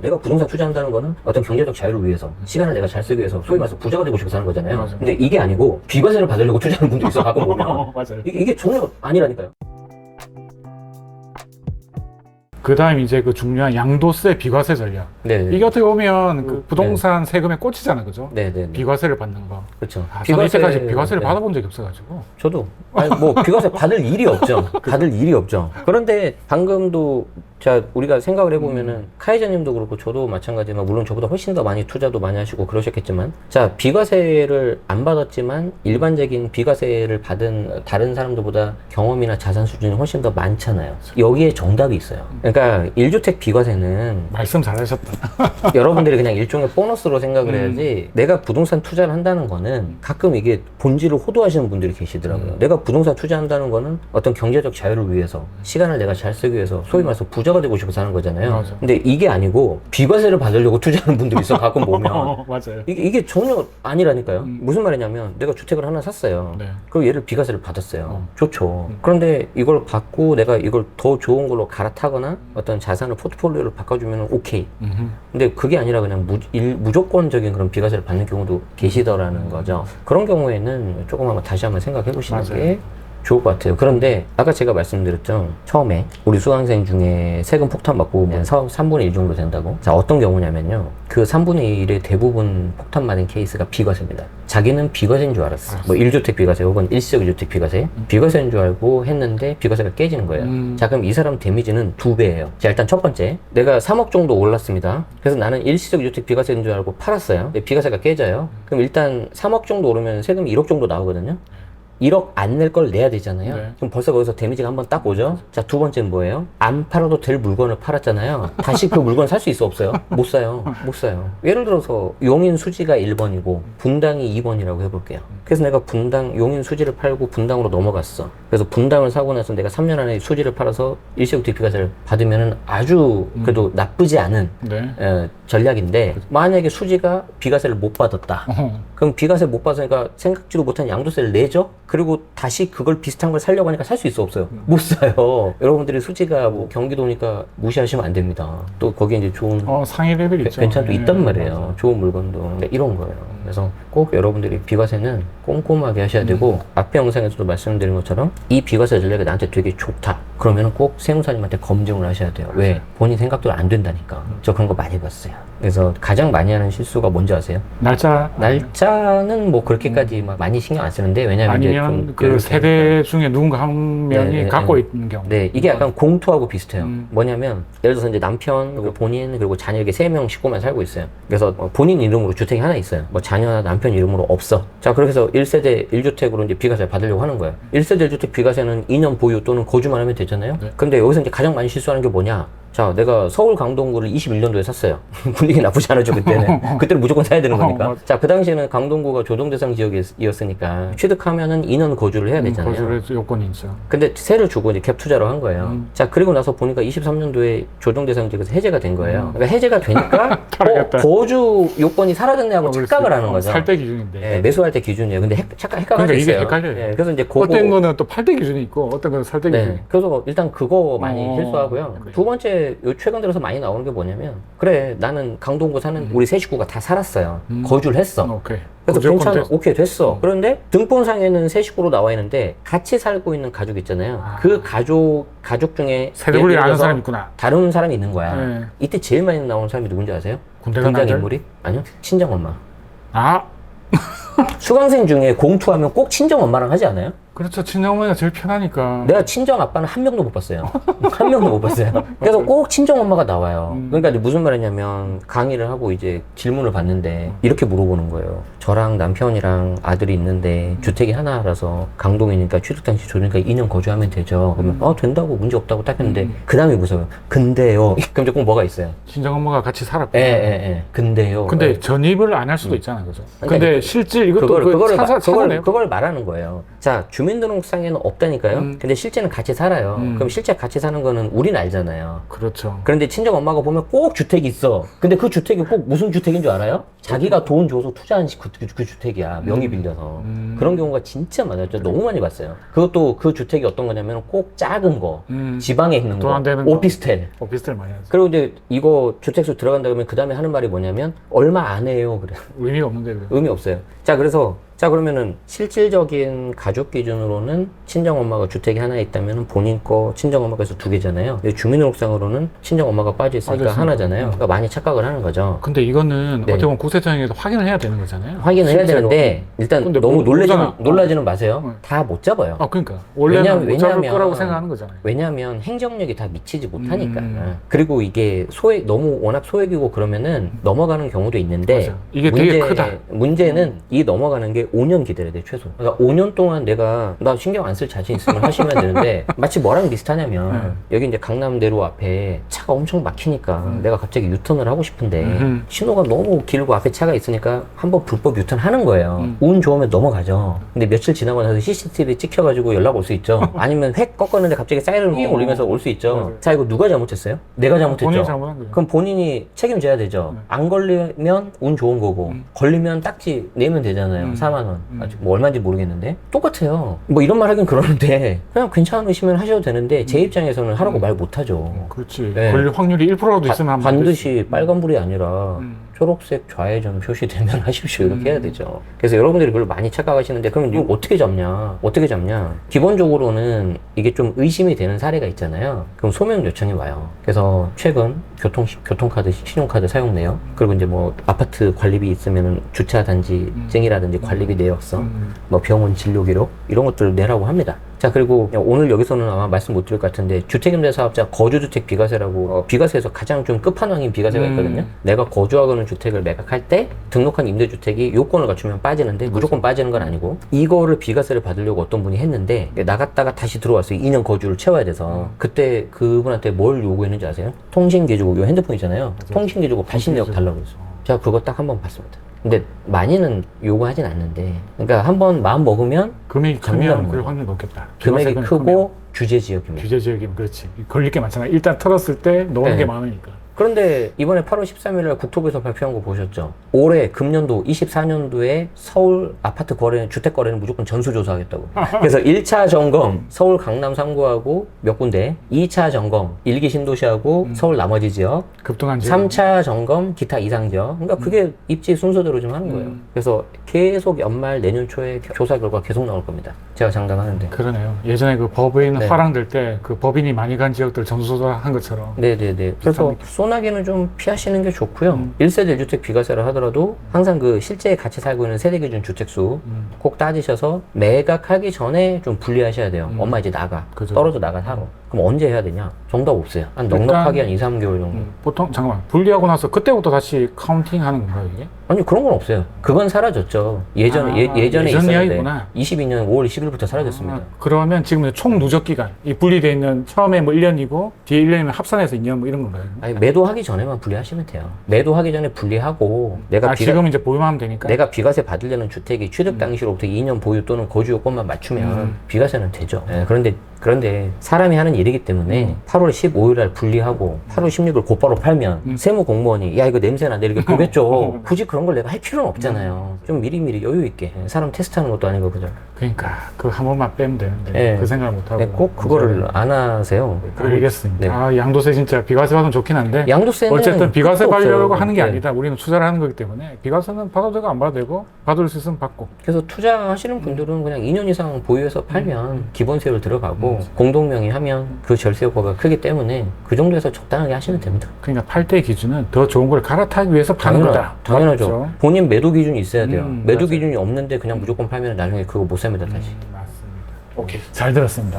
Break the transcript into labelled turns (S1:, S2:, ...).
S1: 내가 부동산 투자한다는 거는 어떤 경제적 자유를 위해서 시간을 내가 잘 쓰기 위해서 소위 말해서 부자가 되고 싶어서 하는 거잖아요.
S2: 맞아요.
S1: 근데 이게 아니고 비과세를 받으려고 투자하는 분도 있어 가끔 보면.
S2: 맞아요.
S1: 이게 전혀 아니라니까요.
S2: 그 다음 이제 그 중요한 양도세 비과세 전략.
S1: 네.
S2: 이게 어떻게 보면 그 부동산 세금에 꽂히잖아, 그죠?
S1: 네네.
S2: 비과세를 받는 거.
S1: 그렇죠.
S2: 저는 이때까지 비과세를
S1: 네.
S2: 받아본 적이 없어가지고.
S1: 저도 아니 뭐 비과세 받을 일이 없죠. 받을 일이 없죠. 그런데 방금도 자 우리가 생각을 해보면은 카이자님도 그렇고 저도 마찬가지지만 물론 저보다 훨씬 더 많이 투자도 많이 하시고 그러셨겠지만 자 비과세를 안 받았지만 일반적인 비과세를 받은 다른 사람들보다 경험이나 자산 수준이 훨씬 더 많잖아요. 여기에 정답이 있어요. 그러니까 1주택 비과세는
S2: 말씀 잘하셨다.
S1: 여러분들이 그냥 일종의 보너스로 생각을 해야지 내가 부동산 투자를 한다는 거는 가끔 이게 본질을 호도하시는 분들이 계시더라고요. 내가 부동산 투자한다는 거는 어떤 경제적 자유를 위해서 시간을 내가 잘 쓰기 위해서 소위 말해서 부자가 되고 싶어서 하는 거잖아요.
S2: 맞아.
S1: 근데 이게 아니고 비과세를 받으려고 투자하는 분들이 있어 가끔 보면
S2: 맞아요.
S1: 이게 전혀 아니라니까요. 무슨 말이냐면 내가 주택을 하나 샀어요.
S2: 네.
S1: 그리고 얘를 비과세를 받았어요. 좋죠. 그런데 이걸 받고 내가 이걸 더 좋은 걸로 갈아타거나 어떤 자산을 포트폴리오를 바꿔주면 오케이. 근데 그게 아니라 그냥 무조건적인 그런 비과세를 받는 경우도 계시더라는 거죠. 그런 경우에는 조금 한번 다시 한번 생각해 보시는
S2: 맞아요.
S1: 게 좋을 것 같아요. 그런데 아까 제가 말씀드렸죠. 처음에 우리 수강생 중에 세금 폭탄 맞고 보면 3분의 1 정도 된다고. 자, 어떤 경우냐면요. 그 3분의 1의 대부분 폭탄 맞은 케이스가 비과세입니다. 자기는 비과세인 줄 알았어. 뭐 1주택 비과세 혹은 일시적 1주택 비과세. 비과세인 줄 알고 했는데 비과세가 깨지는 거예요. 자, 그럼 이 사람 데미지는 2배예요. 자, 일단 첫 번째. 내가 3억 정도 올랐습니다. 그래서 나는 일시적 1주택 비과세인 줄 알고 팔았어요. 근데 비과세가 깨져요. 그럼 일단 3억 정도 오르면 세금이 1억 정도 나오거든요. 1억 안 낼 걸 내야 되잖아요.
S2: 네.
S1: 그럼 벌써 거기서 데미지가 한번 딱 오죠. 자, 두 번째는 뭐예요? 안 팔아도 될 물건을 팔았잖아요. 다시 그 물건 살 수 있어 없어요? 못 사요. 못 사요. 예를 들어서 용인 수지가 1번이고 분당이 2번이라고 해볼게요. 그래서 내가 용인 수지를 팔고 분당으로 넘어갔어. 그래서 분당을 사고 나서 내가 3년 안에 수지를 팔아서 일시적 비과세를 받으면 아주 그래도 나쁘지 않은
S2: 네.
S1: 전략인데 만약에 수지가 비과세를 못 받았다. 그럼 비과세 못 받으니까 생각지도 못한 양도세를 내죠? 그리고 다시 그걸 비슷한 걸 사려고 하니까 살 수 있어 없어요? 못 사요. 여러분들이 수지가 뭐 경기도니까 무시하시면 안 됩니다. 또 거기에 이제 좋은
S2: 상위 레벨 있죠.
S1: 괜찮도
S2: 네,
S1: 있단 말이에요.
S2: 맞아요.
S1: 좋은 물건도 이런 거예요. 그래서 꼭 여러분들이 비과세는 꼼꼼하게 하셔야 되고 앞에 영상에서도 말씀드린 것처럼 이 비과세 전략이 나한테 되게 좋다. 그러면 꼭 세무사님한테 검증을 하셔야 돼요. 왜? 본인 생각대로 안 된다니까. 저 그런 거 많이 봤어요. 그래서 가장 많이 하는 실수가 뭔지 아세요? 날짜는 뭐 그렇게까지 막 많이 신경 안 쓰는데 왜냐면 이제
S2: 아니면
S1: 좀
S2: 그 세대 중에 누군가 한 명이 갖고 있는 경우.
S1: 네, 이게 약간 공투하고 비슷해요. 뭐냐면 예를 들어서 이제 남편 그리고 본인 그리고 자녀 이렇게 3명 식구만 살고 있어요. 그래서 본인 이름으로 주택이 하나 있어요. 뭐 자녀나 남편 이름으로 없어. 자, 그렇게 해서 1세대 1주택으로 이제 비과세 받으려고 하는 거예요. 1세대 1주택 비과세는 2년 보유 또는 거주만 하면 되잖아요.
S2: 네.
S1: 근데 여기서 이제 가장 많이 실수하는 게 뭐냐? 자, 내가 서울 강동구를 21년도에 샀어요. 분위기 나쁘지 않았죠, 그때는. 그때는 무조건 사야 되는 거니까.
S2: 맞아.
S1: 자, 그 당시에는 강동구가 조정대상 지역이었으니까 취득하면은 2년 거주를 해야 되잖아요.
S2: 거주를 요건이 있죠.
S1: 근데 세를 주고 이제 갭 투자로 한 거예요. 자, 그리고 나서 보니까 23년도에 조정대상 지역에서 해제가 된 거예요. 그러니까 해제가 되니까 거주 요건이 사라졌네 하고 착각을 하는 거죠.
S2: 살 때 기준인데.
S1: 예, 매수할 때 기준이에요. 근데 헷갈릴
S2: 그러니까
S1: 수
S2: 이게
S1: 있어요.
S2: 헷갈려요.
S1: 예, 그래서 이제
S2: 어떤 거는 또 팔 때 기준이 있고 어떤 거는 살 때 기준이
S1: 네,
S2: 있고.
S1: 그래서 일단 그거 많이 실수하고요.
S2: 그래요.
S1: 두 번째, 요 최근 들어서 많이 나오는 게 뭐냐면, 그래, 나는 강동구 사는 우리 세 식구가 다 살았어요. 거주를 했어.
S2: 오케이.
S1: 그래서
S2: 거주 요건
S1: 괜찮아.
S2: 됐어.
S1: 오케이, 됐어. 그런데 등본상에는 세 식구로 나와 있는데, 같이 살고 있는 가족 있잖아요. 그 가족 중에
S2: 세대분리
S1: 예를
S2: 아는
S1: 들어서
S2: 사람이 있구나.
S1: 다른 사람이 있는 거야.
S2: 네.
S1: 이때 제일 많이 나오는 사람이 누군지 아세요?
S2: 군대 간 아들?
S1: 인물이? 아니요, 친정엄마.
S2: 아,
S1: 수강생 중에 공투하면 꼭 친정엄마랑 하지 않아요?
S2: 그렇죠. 친정어머니가 제일 편하니까.
S1: 내가 친정 아빠는 한 명도 못 봤어요. 한 명도 못 봤어요. 그래서 꼭 친정 엄마가 나와요. 그러니까 이제 무슨 말이냐면 강의를 하고 이제 질문을 받는데 이렇게 물어보는 거예요. 저랑 남편이랑 아들이 있는데 주택이 하나라서 강동이니까 취득 당시 조정니까 2년 거주하면 되죠. 그러면 된다고 문제 없다고 딱 했는데 그 다음에 무서워요. 근데요. 그럼 이제 꼭 뭐가 있어요?
S2: 친정엄마가 같이 살았고.
S1: 예. 근데요.
S2: 근데
S1: 예.
S2: 전입을 안 할 수도 있잖아요, 그죠?
S1: 그러니까
S2: 근데 실질 이것도 찾아내요.
S1: 그걸 말하는 거예요. 자, 주민등록상에는 없다니까요. 근데 실제는 같이 살아요. 그럼 실제 같이 사는 거는 우린 알잖아요.
S2: 그렇죠.
S1: 그런데 친정 엄마가 보면 꼭 주택이 있어. 근데 그 주택이 꼭 무슨 주택인 줄 알아요? 자기가 돈 줘서 투자한 그 주택이야. 명의 빌려서. 그런 경우가 진짜 많아요. 저 너무 많이 봤어요. 그것도 그 주택이 어떤 거냐면 꼭 작은 거, 지방에 있는
S2: 돈
S1: 거,
S2: 안 되는 거.
S1: 오피스텔.
S2: 오피스텔 많이 하죠.
S1: 그리고 이제 이거 주택수 들어간다 그러면 그 다음에 하는 말이 뭐냐면 얼마 안 해요. 그래.
S2: 의미가 없는데 왜?
S1: 의미 없어요. 자, 그래서 자 그러면은 실질적인 가족 기준으로는 친정 엄마가 주택이 하나 있다면 본인 거 친정 엄마가 해서 2개잖아요. 근데 주민등록상으로는 친정 엄마가 빠져 있으니까
S2: 빠져 있으니까.
S1: 하나잖아요. 그러니까 많이 착각을 하는 거죠.
S2: 근데 이거는
S1: 네.
S2: 어떻게 보면 국세청에서 확인을 해야 되는 거잖아요.
S1: 확인을 해야
S2: 실제로.
S1: 되는데 일단
S2: 근데
S1: 너무
S2: 모르잖아.
S1: 놀라지는 마세요.
S2: 어.
S1: 다 못 잡아요.
S2: 아, 그러니까 원래는 못 잡을 거라고 생각하는 거잖아요.
S1: 왜냐하면 행정력이 다 미치지 못하니까. 그리고 이게 너무 워낙 소액이고 그러면은 넘어가는 경우도 있는데
S2: 맞아. 이게 되게 크다.
S1: 문제는 이 넘어가는 게 5년 기다려야 돼 최소. 그러니까 5년 동안 나 신경 안 쓸 자신 있으면 하시면 되는데 마치 뭐랑 비슷하냐면 여기 이제 강남대로 앞에 차가 엄청 막히니까 내가 갑자기 유턴을 하고 싶은데 신호가 너무 길고 앞에 차가 있으니까 한번 불법 유턴 하는 거예요. 운 좋으면 넘어가죠. 근데 며칠 지나고 나서 CCTV 찍혀가지고 연락 올 수 있죠. 아니면 획 꺾었는데 갑자기 사이렌 삥 울리면서 올 수 있죠.
S2: 맞아요.
S1: 자, 이거 누가 잘못했어요? 내가 잘못했죠.
S2: 본인이 잘못한 거죠.
S1: 그럼 본인이 책임져야 되죠. 안 걸리면 운 좋은 거고 걸리면 딱지 내면 되잖아요. 4만 원. 아직 뭐 얼마인지 모르겠는데 똑같아요. 뭐 이런 말 하긴 그러는데 그냥 괜찮으시면 하셔도 되는데 제 입장에서는 하라고 말 못하죠.
S2: 그렇지.
S1: 네.
S2: 걸릴 확률이 1%라도 있으면 하면
S1: 반드시 빨간불이 아니라 초록색 좌회전 표시되면 하십시오. 이렇게 해야 되죠. 그래서 여러분들이 그걸 많이 착각하시는데 그러면 이거 어떻게 잡냐? 어떻게 잡냐? 기본적으로는 이게 좀 의심이 되는 사례가 있잖아요. 그럼 소명 요청이 와요. 그래서 최근 교통카드, 신용카드 사용 내역, 그리고 이제 뭐 아파트 관리비 있으면 주차단지증이라든지 관리비 내역서, 뭐 병원 진료 기록 이런 것들을 내라고 합니다. 자, 그리고 오늘 여기서는 아마 말씀 못 드릴 것 같은데 주택임대사업자 거주주택 비과세라고 비과세에서 가장 좀 끝판왕인 비과세가 있거든요. 내가 거주하고는 주택을 매각할 때 등록한 임대주택이 요건을 갖추면 빠지는데 무조건 빠지는 건 아니고 이거를 비과세를 받으려고 어떤 분이 했는데 나갔다가 다시 들어왔어요. 2년 거주를 채워야 돼서 그때 그분한테 뭘 요구했는지 아세요? 통신기지국, 요 핸드폰 있잖아요. 통신기지국 발신 내역 달라고 했어요. 제가 그거 딱 한 번 봤습니다. 근데 많이는 요구하진 않는데 그러니까 한번 마음 먹으면
S2: 금액이
S1: 잡는다는
S2: 크면 그럴
S1: 거예요.
S2: 확률이 높겠다.
S1: 금액이
S2: 비과세금이
S1: 크고
S2: 크면.
S1: 규제 지역입니다.
S2: 규제 지역이면 그렇지. 걸릴 게 많잖아. 일단 털었을 때 넣은
S1: 네.
S2: 게 많으니까.
S1: 그런데 이번에 8월 13일 날 국토부에서 발표한 거 보셨죠? 올해 금년도 24년도에 서울 아파트 거래는 주택 거래는 무조건 전수조사하겠다고. 그래서 1차 점검 서울 강남 3구하고 몇 군데, 2차 점검 일기 신도시하고 서울 나머지 지역,
S2: 급등한 지역.
S1: 3차 점검 기타 이상 지역. 그러니까 그게 입지 순서대로 좀 하는 거예요. 그래서 계속 연말 내년 초에 조사 결과 계속 나올 겁니다. 제가 장담하는데.
S2: 그러네요. 예전에 그 법인
S1: 네.
S2: 화랑될 때 그 법인이 많이 간 지역들 전수조사한 것처럼.
S1: 네네네. 그래서 소나기는 좀 피하시는 게 좋고요. 1세대 1주택 비과세를 하더라도 항상 그 실제 같이 살고 있는 세대 기준 주택수 꼭 따지셔서 매각하기 전에 좀 분리하셔야 돼요. 엄마 이제 나가.
S2: 그죠.
S1: 떨어져 나가 살아. 그럼 언제 해야 되냐? 정답 없어요. 한 넉넉하게 한 2, 3개월 정도.
S2: 보통 잠깐만 분리하고 나서 그때부터 다시 카운팅 하는 건가요 이게?
S1: 아니 그런 건 없어요. 그건 사라졌죠. 예전에 예전에
S2: 예전
S1: 있었는데
S2: 이야기구나.
S1: 22년 5월 20일부터 사라졌습니다.
S2: 그러면 지금 총 누적 기간 이 분리돼 있는 처음에 뭐 1년이고 뒤에 1년이면 합산해서 2년 뭐 이런 건가요?
S1: 아니 매도하기 전에만 분리하시면 돼요. 매도하기 전에 분리하고 내가
S2: 지금 이제 보유만 하면 되니까.
S1: 내가 비과세 받으려는 주택이 취득 당시로부터 2년 보유 또는 거주 요건만 맞추면 비과세는 되죠. 예, 그런데 사람이 하는 일이기 때문에 8월 15일 날 분리하고 8월 16일 곧바로 팔면 세무 공무원이 야 이거 냄새 나는데 이렇게 보겠죠. 굳이 그런 걸 내가 할 필요는 없잖아요. 좀 미리미리 여유 있게 사람 테스트하는 것도 아니고 그죠.
S2: 그러니까 그 한 번만 빼면 되는데
S1: 네.
S2: 그 생각을 못 하고.
S1: 네, 꼭 그거를 안 하세요.
S2: 알겠습니다.
S1: 네.
S2: 아 양도세 진짜 비과세 받으면 좋긴 한데.
S1: 양도세는
S2: 어쨌든 비과세
S1: 끝도
S2: 받으려고
S1: 없어요.
S2: 하는 게
S1: 네.
S2: 아니다. 우리는 투자를 하는 거기 때문에 비과세는 받아도 되고 안 받아도 되고 받을 수 있으면 받고.
S1: 그래서 투자하시는 분들은 그냥 2년 이상 보유해서 팔면 기본세율 들어가고 공동명의 하면 그 절세 효과가 크기 때문에 그 정도에서 적당하게 하시면 됩니다.
S2: 그러니까 팔 때 기준은 더 좋은 걸 갈아타기 위해서 파는 거다.
S1: 당연하죠.
S2: 맞죠?
S1: 본인 매도 기준이 있어야 돼요. 매도
S2: 맞아요.
S1: 기준이 없는데 그냥 무조건 팔면 나중에 그거 못 삽니다 다시.
S2: 맞습니다. 오케이 잘 들었습니다.